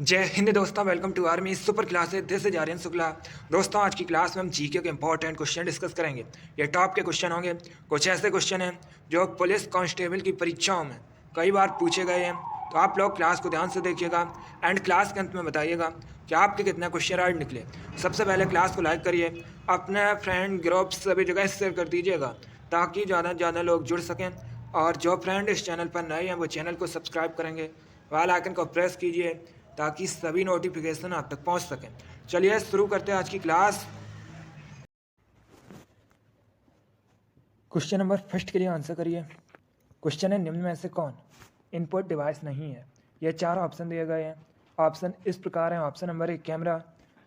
जय हिंद दोस्तों, welcome to army super classes. This is Aryan Shukla. दोस्तों, आज की क्लास में हम जीके के इंपॉर्टेंट क्वेश्चन डिस्कस करेंगे। ये टॉप के क्वेश्चन होंगे। कुछ ऐसे क्वेश्चन हैं जो पुलिस कांस्टेबल की परीक्षाओं में कई बार पूछे गए हैं। तो आप लोग क्लास को ध्यान से देखिएगा एंड क्लास के अंत में बताइएगा कि आपके कितने क्वेश्चन आज निकले। सबसे पहले क्लास को लाइक करिए, अपने फ्रेंड ग्रुप सभी जगह शेयर कर दीजिएगा ताकि ज़्यादा से ज़्यादा लोग जुड़ सकें। और जो फ्रेंड इस चैनल पर नए हैं वो चैनल को सब्सक्राइब करेंगे, बेल आइकन को प्रेस कीजिए ताकि सभी नोटिफिकेशन आप तक पहुंच सकें। चलिए शुरू करते हैं आज की क्लास। क्वेश्चन नंबर फर्स्ट के लिए आंसर करिए। क्वेश्चन है, निम्न में से कौन इनपुट डिवाइस नहीं है? ये चार ऑप्शन दिए गए हैं। ऑप्शन इस प्रकार हैं। Option number A camera,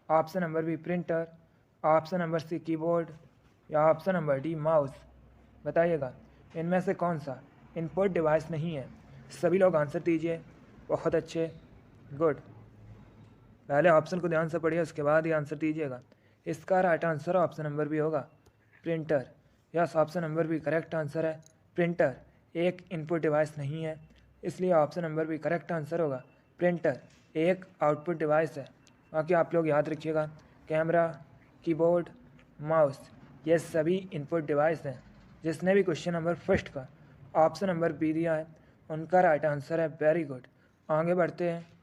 option number B printer, option number C keyboard या ऑप्शन नंबर डी माउस। बताइएगा इनमें से कौन सा इनपुट डिवाइस नहीं है। सभी लोग आंसर दीजिए। बहुत अच्छे, गुड। पहले ऑप्शन को ध्यान से पढ़िए, उसके बाद ही आंसर दीजिएगा। इसका right answer option number B होगा, printer. Yes, option number B correct answer है। प्रिंटर एक इनपुट डिवाइस नहीं है, इसलिए option number B correct answer होगा। प्रिंटर एक आउटपुट डिवाइस है। बाकी आप लोग याद रखिएगा, कैमरा, कीबोर्ड, माउस ये सभी इनपुट डिवाइस हैं। जिसने भी क्वेश्चन नंबर फर्स्ट का ऑप्शन नंबर बी दिया है उनका राइट आंसर है। Very good. आगे बढ़ते हैं।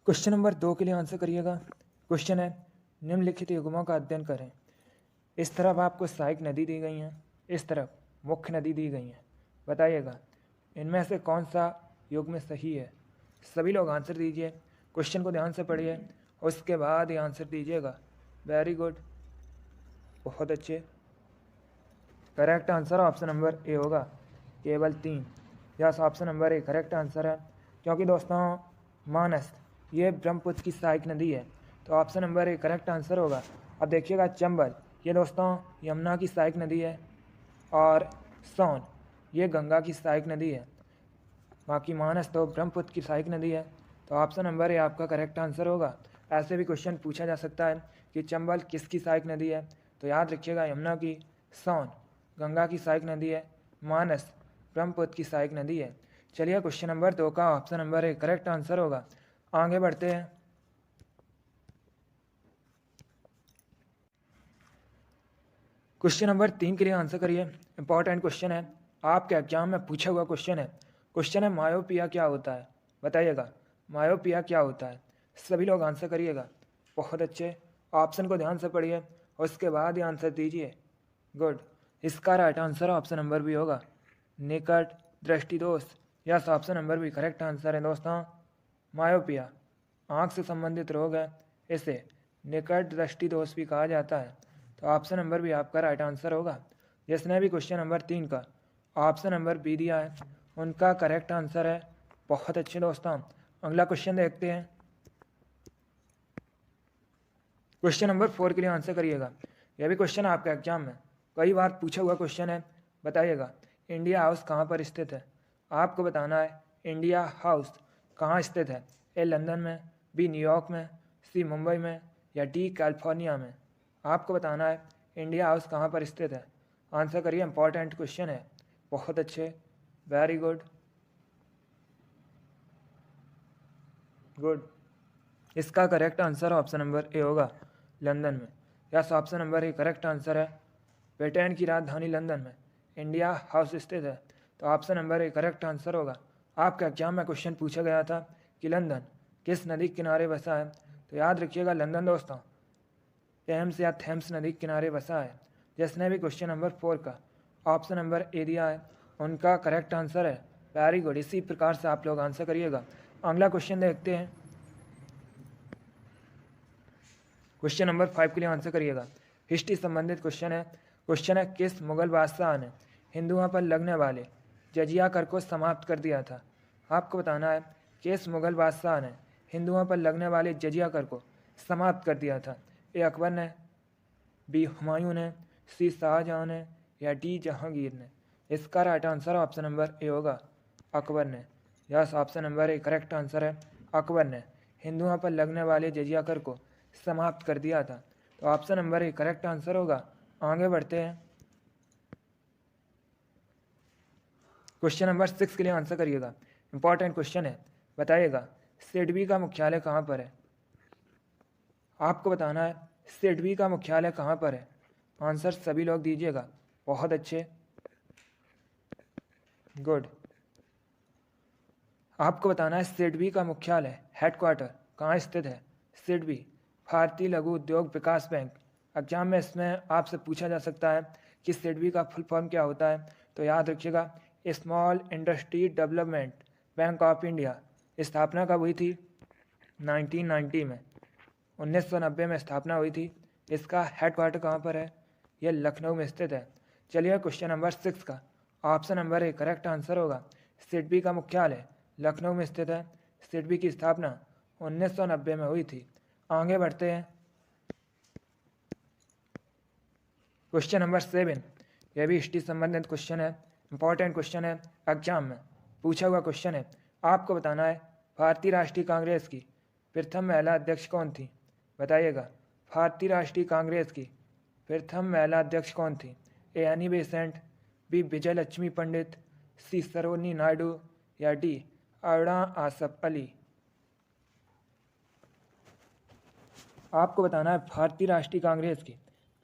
क्वेश्चन नंबर 2 के लिए आंसर करिएगा। क्वेश्चन है, निम्नलिखित युग्मों का अध्ययन करें। इस तरफ आपको सहायक नदी दी गई हैं, इस तरफ मुख्य नदी दी गई हैं। बताइएगा इनमें से कौन सा युग्म सही है। सभी लोग आंसर दीजिए। क्वेश्चन को ध्यान से पढ़िए, उसके बाद ही आंसर दीजिएगा। वेरी गुड, बहुत अच्छे। Correct answer option number A होगा, केवल 3। Yes, option number A correct answer है। क्योंकि दोस्तों मानस ये ब्रह्मपुत्र की सहायक नदी है, तो option number A correct answer होगा। अब देखिएगा चंबल ये दोस्तों यमुना की सहायक नदी है और सोन ये गंगा की सहायक नदी है। बाकी मानस तो ब्रह्मपुत्र की सहायक नदी है, तो ऑप्शन नंबर ए आपका करेक्ट आंसर होगा। ऐसे भी क्वेश्चन पूछा जा सकता है कि चंबल किसकी सहायक नदी है, तो याद रखिएगा यमुना की, सोन गंगा की सहायक नदी है, मानस ब्रह्मपुत्र की सहायक नदी है। चलिए क्वेश्चन नंबर 2 का option number A correct answer होगा। आगे बढ़ते हैं। क्वेश्चन नंबर 3 के लिए आंसर करिए। इंपॉर्टेंट क्वेश्चन है, आपके एग्जाम में पूछा हुआ क्वेश्चन है। क्वेश्चन है, मायोपिया क्या होता है? बताइएगा मायोपिया क्या होता है। सभी लोग आंसर करिएगा। बहुत अच्छे, ऑप्शन को ध्यान से पढ़िए, उसके बाद ही आंसर दीजिए। गुड। इसका राइट आंसर ऑप्शन नंबर भी होगा, निकट दृष्टि दोष। Yes, option number B correct answer है दोस्तों। मायोपिया आँख से संबंधित रोग है, इसे निकट दृष्टि दोष भी कहा जाता है, तो ऑप्शन नंबर भी आपका राइट आंसर होगा। जिसने भी क्वेश्चन नंबर 3 का ऑप्शन नंबर बी दिया है उनका करेक्ट आंसर है। बहुत अच्छे दोस्तों, अगला क्वेश्चन देखते हैं। क्वेश्चन नंबर 4 के लिए आंसर करिएगा। यह भी क्वेश्चन आपका एग्जाम में कई बार पूछा हुआ क्वेश्चन है। बताइएगा इंडिया हाउस कहाँ पर स्थित है। आपको बताना है इंडिया हाउस कहाँ स्थित है। ए लंदन में, बी न्यूयॉर्क में, सी मुंबई में या डी कैलिफोर्निया में। आपको बताना है इंडिया हाउस कहाँ पर स्थित है। आंसर करिए, इंपॉर्टेंट क्वेश्चन है। बहुत अच्छे, वेरी गुड, गुड। इसका correct answer option number A होगा, लंदन में। Yes, option number A correct answer है। ब्रिटेन की राजधानी लंदन में इंडिया हाउस स्थित है, तो option number A correct answer होगा। आपके एग्जाम में क्वेश्चन पूछा गया था कि लंदन किस नदी के किनारे बसा है, तो याद रखिएगा लंदन दोस्तों टेम्स या थेम्स नदी के किनारे बसा है। जिसने भी क्वेश्चन नंबर 4 का ऑप्शन नंबर ए दिया है उनका करेक्ट आंसर है। वेरी गुड, इसी प्रकार से आप लोग आंसर करिएगा। अगला क्वेश्चन देखते हैं। क्वेश्चन नंबर 5 के लिए आंसर करिएगा। हिस्ट्री संबंधित क्वेश्चन है। क्वेश्चन है, किस मुगल बादशाह ने हिंदुओं पर लगने वाले जजिया कर को समाप्त कर दिया था। आपको बताना है किस मुगल बादशाह ने हिंदुओं पर लगने वाले जजिया कर को समाप्त कर दिया था। ए अकबर ने, बी हुमायूं ने, सी शाहजहां ने या डी जहांगीर ने। इसका right answer option number A होगा, अकबर ने। Yes, option number A correct answer है। अकबर ने हिंदुओं पर लगने वाले जजिया कर को समाप्त कर दिया था, तो option number A correct answer होगा। आगे बढ़ते हैं। क्वेश्चन नंबर 6 के लिए आंसर करिएगा, इंपॉर्टेंट क्वेश्चन है। बताइएगा सिडबी का मुख्यालय कहाँ पर है। आपको बताना है सिडबी का मुख्यालय कहाँ पर है। आंसर सभी लोग दीजिएगा, बहुत अच्छे, गुड। आपको बताना है सिडबी का मुख्यालय हेडक्वार्टर कहाँ स्थित है। सिडबी भारतीय लघु उद्योग विकास बैंक। एग्जाम में इसमें आपसे पूछा जा सकता है कि सिडबी का फुल फॉर्म क्या होता है, तो याद रखिएगा small industry development bank of India. स्थापना कब हुई थी, 1990 में, 1990 में स्थापना हुई थी। इसका हेडक्वार्टर कहाँ पर है, यह लखनऊ में स्थित है। चलिए क्वेश्चन नंबर 6 का option number A correct answer होगा। सिडबी का मुख्यालय लखनऊ में स्थित है। सिडबी की स्थापना 1990 में हुई थी। आगे बढ़ते हैं, क्वेश्चन नंबर 7। यह भी हिस्ट्री संबंधित क्वेश्चन है, इंपॉर्टेंट क्वेश्चन है, एग्जाम में पूछा हुआ क्वेश्चन है। आपको बताना है भारतीय राष्ट्रीय कांग्रेस की प्रथम महिला अध्यक्ष कौन थी। बताइएगा भारतीय राष्ट्रीय कांग्रेस की प्रथम महिला अध्यक्ष कौन थी। ए एनी बेसेंट, बी विजय लक्ष्मी पंडित, सी सरोजिनी नायडू या डी अरुणा आसफ अली। आपको बताना है भारतीय राष्ट्रीय कांग्रेस की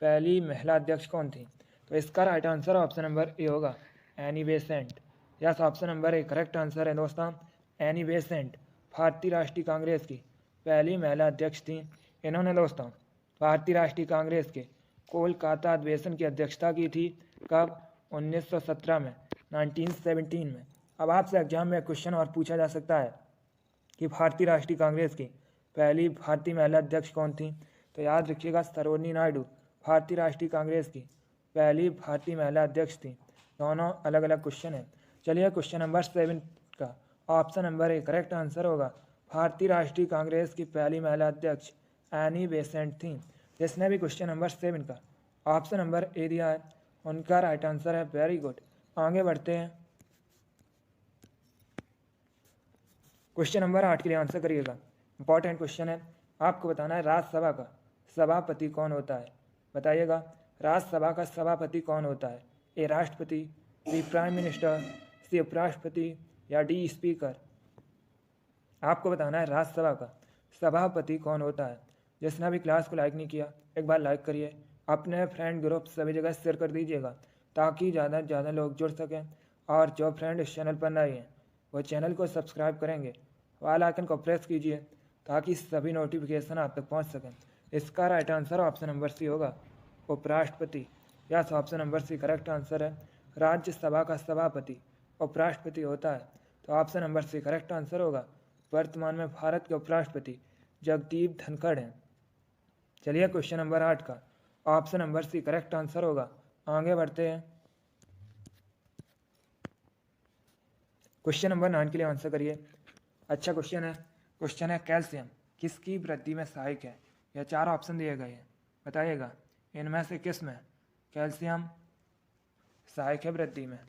पहली महिला अध्यक्ष कौन थी। तो इसका right answer option number A होगा, Annie Besant. Yes, option number A correct answer है दोस्तों, एनी बेसेंट भारतीय राष्ट्रीय कांग्रेस की पहली महिला अध्यक्ष थी। इन्होंने दोस्तों भारतीय राष्ट्रीय कांग्रेस के कोलकाता अधिवेशन की अध्यक्षता की थी। कब, 1917 में, 1917 में। अब आपसे एग्जाम में क्वेश्चन और पूछा जा सकता है कि भारतीय राष्ट्रीय कांग्रेस की पहली भारतीय महिला अध्यक्ष कौन थी। तो याद रखिएगा सरोजिनी नायडू भारतीय राष्ट्रीय कांग्रेस की पहली भारतीय महिला अध्यक्ष थी। दोनों अलग अलग क्वेश्चन हैं। चलिए क्वेश्चन नंबर 7 का option number A correct answer होगा। भारतीय राष्ट्रीय कांग्रेस की पहली महिला अध्यक्ष एनी बेसेंट थी। जिसने भी क्वेश्चन नंबर 7 का ऑप्शन नंबर ए दिया है उनका राइट आंसर है, वेरी गुड। आगे बढ़ते हैं, क्वेश्चन नंबर 8 के लिए आंसर करिएगा, इंपॉर्टेंट क्वेश्चन है। आपको बताना है राज्यसभा का सभापति कौन होता है। बताइएगा राज्यसभा का सभापति कौन होता है। ए राष्ट्रपति, बी प्राइम मिनिस्टर, सी उपराष्ट्रपति या डी स्पीकर। आपको बताना है राज्यसभा का सभापति कौन होता है। जिसने भी क्लास को लाइक नहीं किया एक बार लाइक करिए, अपने फ्रेंड ग्रुप सभी जगह शेयर कर दीजिएगा ताकि ज़्यादा से ज़्यादा लोग जुड़ सकें। और जो फ्रेंड इस चैनल पर नए हैं वो चैनल को सब्सक्राइब करेंगे, वाल आइकन को प्रेस कीजिए ताकि सभी नोटिफिकेशन आप तक पहुंच सकें। इसका right answer option number C होगा, उपराष्ट्रपति। Yes, option number C correct answer है। राज्यसभा का सभापति उपराष्ट्रपति होता है, तो option number C correct answer होगा। वर्तमान में भारत के उपराष्ट्रपति जगदीप धनखड़ हैं। चलिए क्वेश्चन नंबर 8 का option number C correct answer होगा। आगे बढ़ते हैं, क्वेश्चन नंबर 9 के लिए आंसर करिए। अच्छा क्वेश्चन है कैल्शियम किसकी वृद्धि में सहायक है। यह 4 ऑप्शन दिए गए हैं। बताइएगा इनमें से किस में कैल्शियम सहायक है वृद्धि में।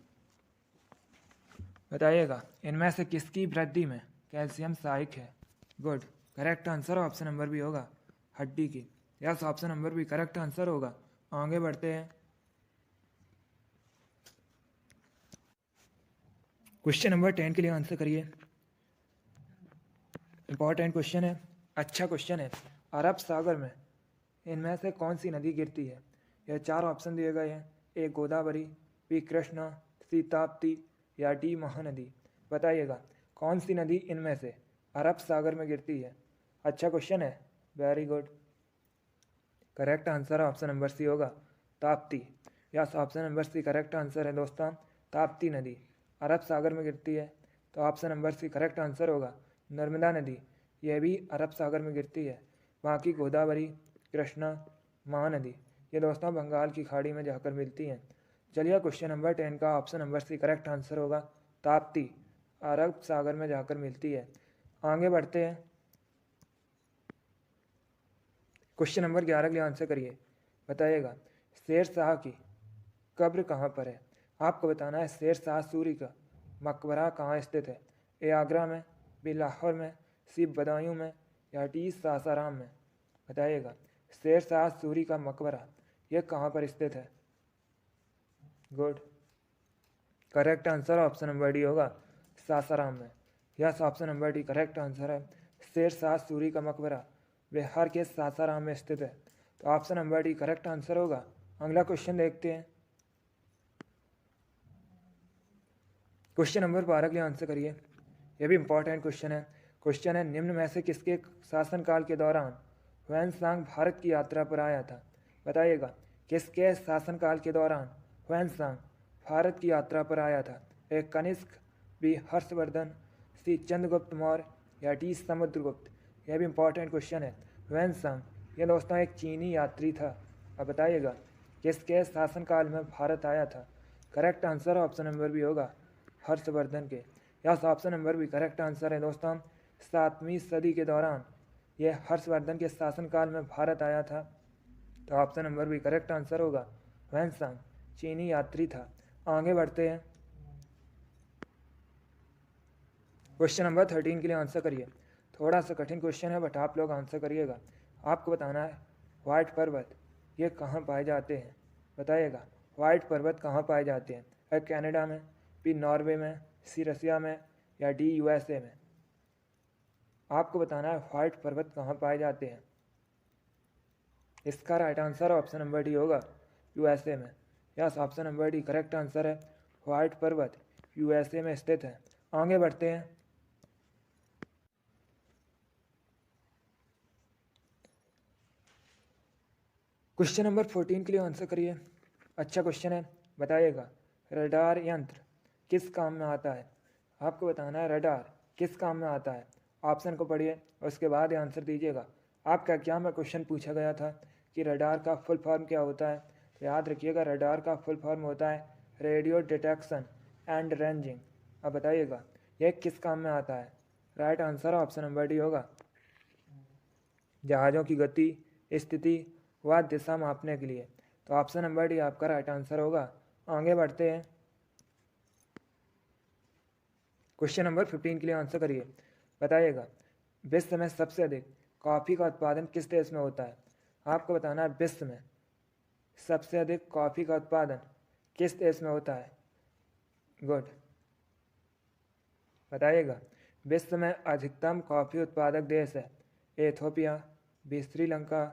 बताइएगा इनमें से किसकी वृद्धि में कैल्शियम सहायक है। Good, correct answer option number भी होगा, हड्डी की। Yes, option number B correct answer होगा। आगे बढ़ते हैं, क्वेश्चन नंबर 10 के लिए आंसर करिए। इंपॉर्टेंट क्वेश्चन है, अच्छा क्वेश्चन है। अरब सागर में इनमें से कौन सी नदी गिरती है। यह 4 ऑप्शन दिए गए हैं। ए गोदावरी, बी कृष्णा, सी ताप्ती या डी महानदी। बताइएगा कौन सी नदी इनमें से अरब सागर में गिरती है। अच्छा क्वेश्चन है, very good. Correct answer option number C होगा, Tapti. Yes, option number C correct answer है दोस्तों, ताप्ती नदी अरब सागर में गिरती है। तो option number C correct answer होगा। नर्मदा नदी यह भी अरब सागर में गिरती है। बाकी गोदावरी, कृष्णा, महानदी ये दोस्तों बंगाल की खाड़ी में जाकर मिलती हैं। चलिए क्वेश्चन नंबर 10 का option number C correct answer होगा, ताप्ती अरब सागर में जाकर मिलती है। आगे बढ़ते हैं, क्वेश्चन नंबर 11 के लिए आंसर करिए। बताइएगा शेर शाह की कब्र कहाँ पर है। आपको बताना है शेर शाह सूरी का मकबरा कहाँ स्थित है। ए आगरा में, बी लाहौर में, सी बदायूं में या डी सासाराम में। बताइएगा शेर शाह सूरी का मकबरा यह कहाँ पर स्थित है। Good, correct answer option number D होगा सासाराम में। Yes, option number D correct answer है। शेरशाह सूरी का मकबरा बिहार के सासाराम में स्थित है, तो option number D correct answer होगा। अगला क्वेश्चन देखते हैं। क्वेश्चन नंबर 12 के लिए आंसर करिए। यह भी इंपॉर्टेंट क्वेश्चन है। क्वेश्चन है, निम्न में से किसके शासनकाल के दौरान ह्वेनसांग भारत की यात्रा पर आया था? बताइएगा, किसके शासनकाल के दौरान ह्वेनसांग भारत की यात्रा पर आया था? ए कनिष्क, बी हर्षवर्धन, सी चंद्रगुप्त मौर्य या डी समुद्रगुप्त? यह भी इंपॉर्टेंट क्वेश्चन है। ह्वेनसांग यह दोस्तों एक चीनी यात्री था। अब बताइएगा, किसके शासनकाल में भारत आया था? Correct answer option number B होगा हर्षवर्धन के। Yes, option number B correct answer है दोस्तों। 7वीं सदी के दौरान यह हर्षवर्धन के शासनकाल में भारत आया था, तो option number B correct answer होगा। ह्वेनसांग चीनी यात्री था। आगे बढ़ते हैं। क्वेश्चन नंबर 13 के लिए आंसर करिए। थोड़ा सा कठिन क्वेश्चन है, बट आप लोग आंसर करिएगा। आपको बताना है व्हाइट पर्वत ये कहाँ पाए जाते हैं? बताइएगा, व्हाइट पर्वत कहाँ पाए जाते हैं? है कनाडा में, बी नॉर्वे में, सी रसिया में या डी यूएसए में? आपको बताना है व्हाइट पर्वत कहाँ पाए जाते हैं। इसका right answer option number D होगा यूएसए में। Yes, option number D correct answer है। व्हाइट पर्वत यूएसए में स्थित है। आगे बढ़ते हैं। क्वेश्चन नंबर 14 के लिए आंसर करिए। अच्छा क्वेश्चन है। बताइएगा, रडार यंत्र किस काम में आता है? आपको बताना है रडार किस काम में आता है। ऑप्शन को पढ़िए और उसके बाद आंसर दीजिएगा। आपका एग्जाम में क्वेश्चन पूछा गया था कि रडार का फुल फॉर्म क्या होता है, तो याद रखिएगा रडार का फुल फॉर्म होता है रेडियो डिटेक्शन एंड रेंजिंग। अब बताइएगा, यह किस काम में आता है? Right answer option number D होगा जहाज़ों की गति, स्थिति व दिशा मापने के लिए, तो ऑप्शन नंबर डी आपका राइट आंसर होगा। आगे बढ़ते हैं। क्वेश्चन नंबर 15 के लिए आंसर करिए। बताइएगा, विश्व में सबसे अधिक कॉफ़ी का उत्पादन किस देश में होता है? आपको बताना है विश्व में सबसे अधिक कॉफ़ी का उत्पादन किस देश में होता है? गुड, बताइएगा, विश्व में अधिकतम कॉफ़ी उत्पादक देश है Ethiopia, B Sri Lanka,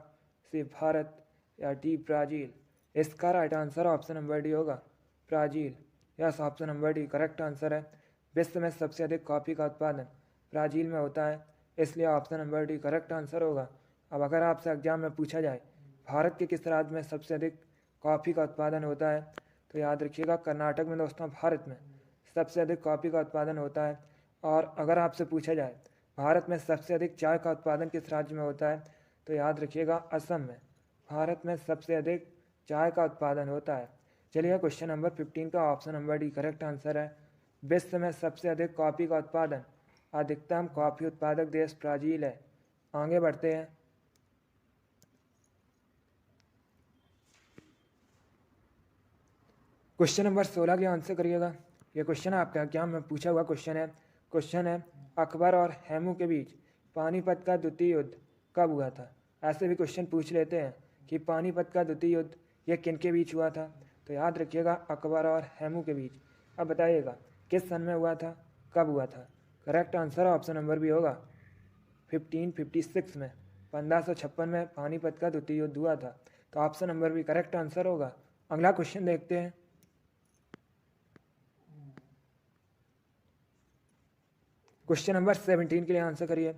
C Bharat या डी ब्राज़ील? इसका right answer option number D होगा Brazil. Yes, option number D correct answer है। विश्व में सबसे अधिक कॉफ़ी का उत्पादन ब्राज़ील में होता है, इसलिए option number D correct answer होगा। अब अगर आपसे एग्जाम में पूछा जाए भारत के किस राज्य में सबसे अधिक कॉफ़ी का उत्पादन होता है, तो याद रखिएगा कर्नाटक में दोस्तों भारत में सबसे अधिक कॉफ़ी का उत्पादन होता है। और अगर आपसे पूछा जाए भारत में सबसे अधिक चाय का उत्पादन किस राज्य में होता है, तो याद रखिएगा असम में भारत में सबसे अधिक चाय का उत्पादन होता है। चलिए, क्वेश्चन नंबर 15 का option number D correct answer है। विश्व में सबसे अधिक कॉफ़ी का उत्पादन अधिकतम कॉफ़ी उत्पादक देश ब्राज़ील है। आगे बढ़ते हैं। क्वेश्चन नंबर 16 के आंसर करिएगा। यह क्वेश्चन आपके एग्जाम में पूछा हुआ क्वेश्चन है। क्वेश्चन है, अकबर और हेमू के बीच पानीपत का द्वितीय युद्ध कब हुआ था? ऐसे भी क्वेश्चन पूछ लेते हैं कि पानीपत का द्वितीय युद्ध यह किन के बीच हुआ था, तो याद रखिएगा अकबर और हेमू के बीच। अब बताइएगा किस सन में हुआ था, कब हुआ था? करेक्ट आंसर ऑप्शन नंबर भी होगा 1556 में, 1556 में पानीपत का द्वितीय युद्ध हुआ था, तो option number B correct answer होगा। अगला क्वेश्चन देखते हैं। क्वेश्चन नंबर 17 के लिए आंसर करिए।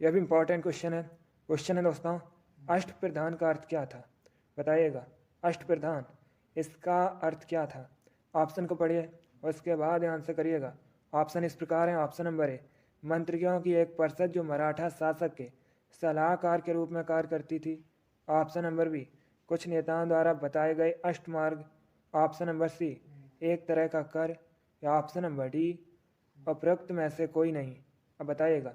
यह भी इंपॉर्टेंट क्वेश्चन है। क्वेश्चन है दोस्तों, अष्टप्रधान का अर्थ क्या था? बताइएगा, अष्टप्रधान इसका अर्थ क्या था? ऑप्शन को पढ़िए और उसके बाद आंसर करिएगा। ऑप्शन इस प्रकार है। ऑप्शन नंबर ए, मंत्रियों की एक परिषद जो मराठा शासक के सलाहकार के रूप में कार्य करती थी। ऑप्शन नंबर बी, कुछ नेताओं द्वारा बताए गए अष्टमार्ग। ऑप्शन नंबर सी, एक तरह का कर। या ऑप्शन नंबर डी, उपरोक्त में से कोई नहीं। अब बताइएगा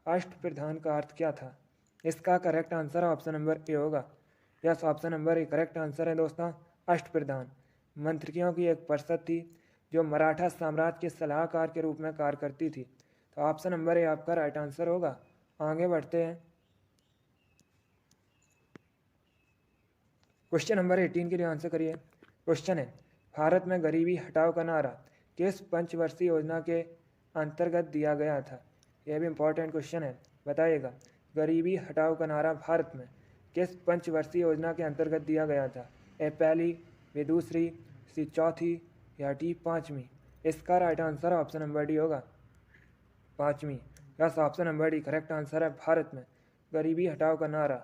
अष्टप्रधान का अर्थ क्या था? इसका correct answer option number A होगा। Yes, option number A correct answer है दोस्तों। अष्टप्रधान मंत्रियों की एक परिषद थी जो मराठा साम्राज्य के सलाहकार के रूप में कार्य करती थी, तो ऑप्शन नंबर ए आपका राइट आंसर होगा। आगे बढ़ते हैं। क्वेश्चन नंबर 18 के लिए आंसर करिए। क्वेश्चन है, भारत में गरीबी हटाओ का नारा किस पंचवर्षीय योजना के अंतर्गत दिया गया था? यह भी इम्पोर्टेंट क्वेश्चन है, बताइएगा। गरीबी हटाओ का नारा भारत में किस पंचवर्षीय योजना के अंतर्गत दिया गया था? ए पहली, बी दूसरी, सी चौथी या डी पाँचवीं? इसका right answer option number D होगा, पाँचवीं। Yes, option number D correct answer है। भारत में गरीबी हटाओ का नारा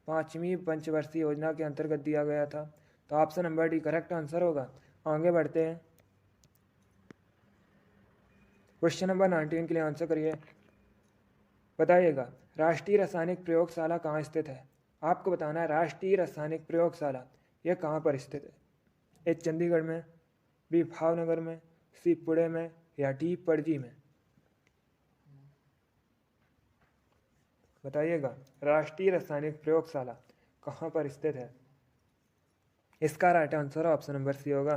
पाँचवीं पंचवर्षीय योजना के अंतर्गत दिया गया था, तो option number D correct answer होगा। आगे बढ़ते हैं, क्वेश्चन नंबर 19 के लिए आंसर करिए। बताइएगा, राष्ट्रीय रासायनिक प्रयोगशाला कहाँ स्थित है? आपको बताना है राष्ट्रीय रासायनिक प्रयोगशाला यह कहाँ पर स्थित है? ए चंडीगढ़ में, बी भावनगर में, सी पुणे में या डी पणजी में? बताइएगा, राष्ट्रीय रासायनिक प्रयोगशाला कहाँ पर स्थित है? इसका right answer option number C होगा,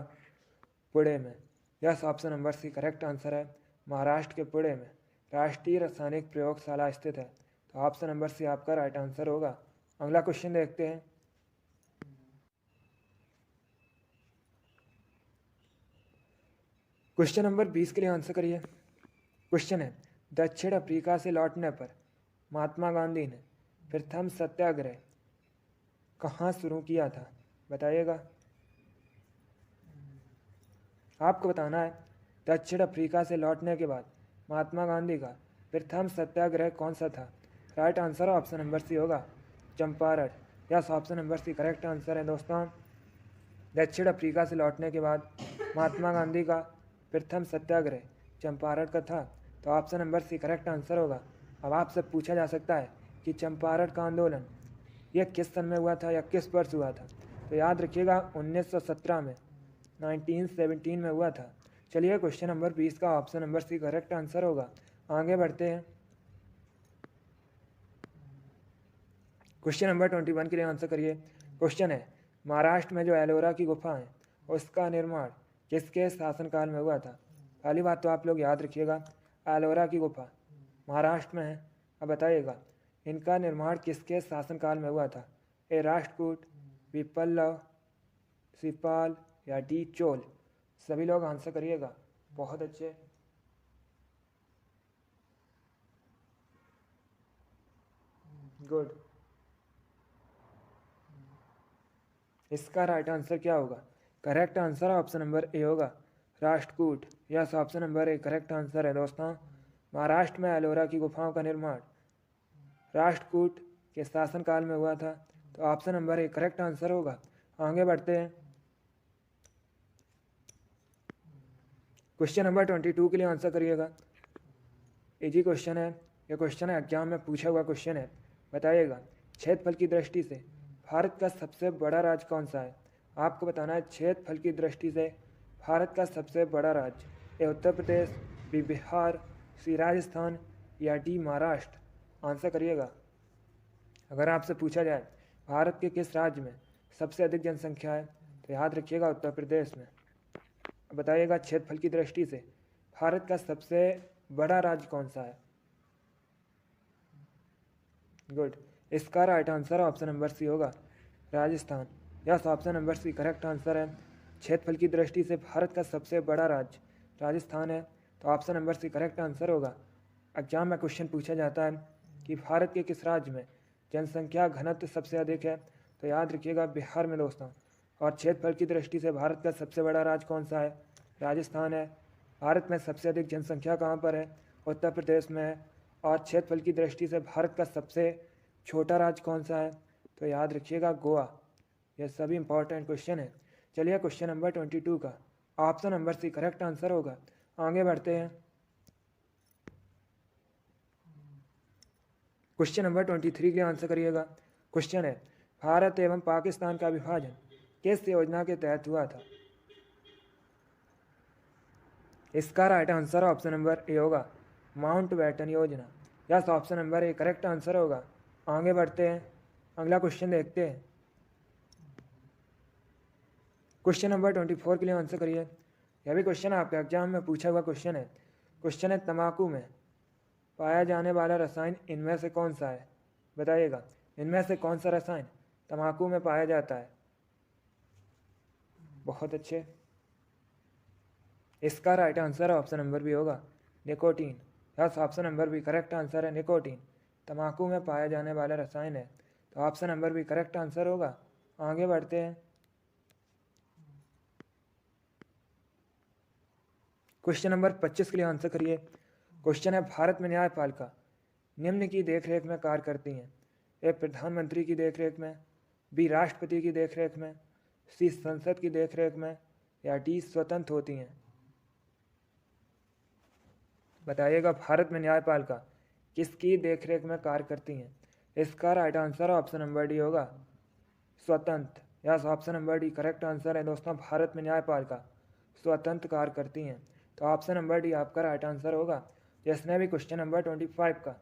पुणे में। Yes, option number C correct answer है। महाराष्ट्र के पुणे में राष्ट्रीय रासायनिक प्रयोगशाला स्थित है, तो ऑप्शन नंबर सी आपका राइट आंसर होगा। अगला क्वेश्चन देखते हैं। क्वेश्चन नंबर 20 के लिए आंसर करिए। क्वेश्चन है, दक्षिण अफ्रीका से लौटने पर महात्मा गांधी ने प्रथम सत्याग्रह कहाँ शुरू किया था? बताइएगा। आपको बताना है दक्षिण अफ्रीका से लौटने के बाद महात्मा गांधी का प्रथम सत्याग्रह कौन सा था? Right answer option number C होगा, Champaran. Yes, option number C correct answer है दोस्तों। दक्षिण अफ्रीका से लौटने के बाद महात्मा गांधी का प्रथम सत्याग्रह चंपारण का था, तो option number C correct answer होगा। अब आपसे पूछा जा सकता है कि चंपारण का आंदोलन यह किस सन में हुआ था या किस वर्ष हुआ था? तो याद रखिएगा 1917 में, 1917 में हुआ था। चलिए, क्वेश्चन नंबर 20 का option number C correct answer होगा। आगे बढ़ते हैं, क्वेश्चन नंबर 21 के लिए आंसर करिए। क्वेश्चन है, महाराष्ट्र में जो एलोरा की गुफा है उसका निर्माण किसके शासनकाल में हुआ था? पहली बात तो आप लोग याद रखिएगा, एलोरा की गुफा महाराष्ट्र में है। अब बताइएगा, इनका निर्माण किसके शासनकाल में हुआ था? ए राष्ट्रकूट, बी पल्लव, सी पाल या डी चोल? सभी लोग आंसर करिएगा। बहुत अच्छे, गुड। इसका राइट आंसर क्या होगा? Correct answer option number A होगा, Rashtrakuta. Yes, option number A correct answer है दोस्तों। महाराष्ट्र में एलोरा की गुफाओं का निर्माण राष्ट्रकूट के शासनकाल में हुआ था, तो option number A correct answer होगा। आगे बढ़ते हैं, क्वेश्चन नंबर 22 के लिए आंसर करिएगा। इजी क्वेश्चन है, ये क्वेश्चन है एग्जाम में पूछा हुआ क्वेश्चन है। बताइएगा, क्षेत्रफल की दृष्टि से भारत का सबसे बड़ा राज्य कौन सा है? आपको बताना है क्षेत्रफल की दृष्टि से भारत का सबसे बड़ा राज्य। ए उत्तर प्रदेश, बी बिहार, सी राजस्थान या डी महाराष्ट्र? आंसर करिएगा। अगर आपसे पूछा जाए भारत के किस राज्य में सबसे अधिक जनसंख्या है, तो याद रखिएगा उत्तर प्रदेश में। बताइएगा, क्षेत्रफल की दृष्टि से भारत का सबसे बड़ा राज्य कौन सा है? गुड। इसका right answer option number C होगा, Rajasthan. Yes, option number C correct answer है। क्षेत्रफल की दृष्टि से भारत का सबसे बड़ा राज्य राजस्थान है, तो option number C correct answer होगा। एग्जाम में क्वेश्चन पूछा जाता है कि भारत के किस राज्य में जनसंख्या घनत्व सबसे अधिक है, तो याद रखिएगा बिहार में दोस्तों। और क्षेत्रफल की दृष्टि से भारत का सबसे बड़ा राज्य कौन सा है? राजस्थान है। भारत में सबसे अधिक जनसंख्या कहाँ पर है? उत्तर प्रदेश में है। और क्षेत्रफल की दृष्टि से भारत का सबसे छोटा राज्य कौन सा है? तो याद रखिएगा गोवा। यह सभी इंपॉर्टेंट क्वेश्चन है। चलिए, क्वेश्चन नंबर 22 का option number C correct answer होगा। आगे बढ़ते हैं, क्वेश्चन नंबर 23 के लिए आंसर करिएगा। क्वेश्चन है, भारत एवं पाकिस्तान का विभाजन किस योजना के तहत हुआ था? इसका right answer option number A होगा, माउंटबेटन योजना। Yes, option number A correct answer होगा। आगे बढ़ते हैं, अगला क्वेश्चन देखते हैं। क्वेश्चन नंबर 24 के लिए आंसर करिए। यह भी क्वेश्चन आपके एग्जाम में पूछा हुआ क्वेश्चन है। क्वेश्चन है, तंबाकू में पाया जाने वाला रसायन इनमें से कौन सा है? बताइएगा, इनमें से कौन सा रसायन तंबाकू में पाया जाता है? बहुत अच्छे, इसका right answer option number B होगा nicotine. Yes, option number B correct answer है निकोटीन। तंबाकू में पाया जाने वाला रसायन है, तो option number B correct answer होगा। आगे बढ़ते हैं। क्वेश्चन नंबर 25 के लिए आंसर करिए। क्वेश्चन है, भारत में न्यायपालिका निम्न की देखरेख में कार्य करती हैं। ए प्रधानमंत्री की देखरेख में, बी राष्ट्रपति की देखरेख में, सी संसद की देखरेख में, या डी स्वतंत्र होती हैं। बताइएगा, भारत में न्यायपालिका किसकी देखरेख में कार्य करती हैं। इसका right answer option number D होगा स्वतंत्र। Yes, option number D correct answer है दोस्तों। भारत में न्यायपालिका स्वतंत्र कार्य करती हैं, तो ऑप्शन नंबर डी आपका राइट आंसर होगा। जिसने भी क्वेश्चन नंबर 25 का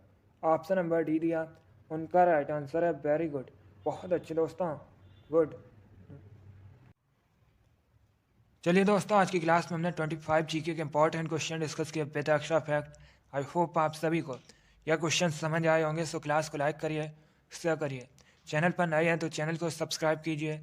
ऑप्शन नंबर डी दिया उनका राइट आंसर है। वेरी गुड, बहुत अच्छे दोस्तों, गुड। चलिए दोस्तों, आज की क्लास में हमने 25 जीके के इंपॉर्टेंट क्वेश्चन डिस्कस किए with extra fact. I hope आप सभी को यह क्वेश्चन समझ आए होंगे। सो क्लास को लाइक करिए, शेयर करिए। चैनल पर नए हैं तो चैनल को सब्सक्राइब कीजिए,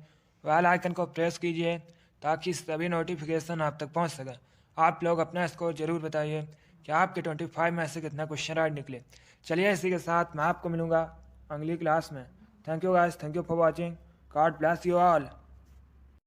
बेल आइकन को प्रेस कीजिए ताकि सभी नोटिफिकेशन आप तक पहुंच सके। आप लोग अपना स्कोर जरूर बताइए कि आपके 25 में से कितना क्वेश्चन राइट निकले। चलिए, इसी के साथ मैं आपको मिलूँगा अगली क्लास में। Thank you guys, thank you for watching. God bless you all.